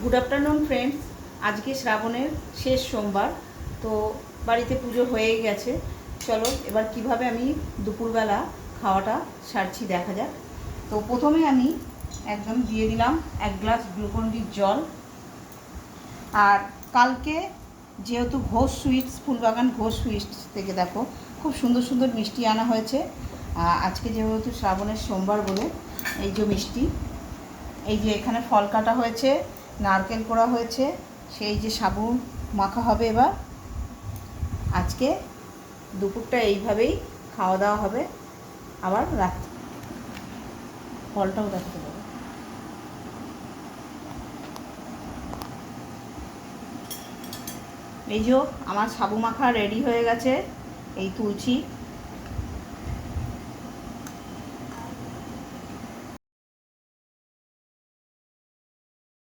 Good afternoon friends. আজকে শ্রাবণের শেষ সোমবার, তো বাড়িতে পুজো হয়েই গেছে। চলো এবার কিভাবে আমি দুপুরবেলা খাওয়াটা সারছি দেখা যাক। তো প্রথমে আমি একদম দিয়ে দিলাম 1 গ্লাস গ্লুকন-ডির জল। আর কালকে যেহেতু ঘোষ সুইটস, ফুলবাগান ঘোষ সুইটস থেকে দেখো খুব সুন্দর সুন্দর মিষ্টি আনা হয়েছে। আজকে যেহেতু শ্রাবণের সোমবার বলে এই যে মিষ্টি, এই যে এখানে ফল কাটা হয়েছে, নারকেল করা হয়েছে, সেই যে সাবু মাখা হবে। এবার আজকে দুপুরটা এইভাবেই খাওয়া দাওয়া হবে। আবার রাত্রি ফলটাও দেখাতে পারবো। এই যে আমার সাবু মাখা রেডি হয়ে গেছে। এই তুলছি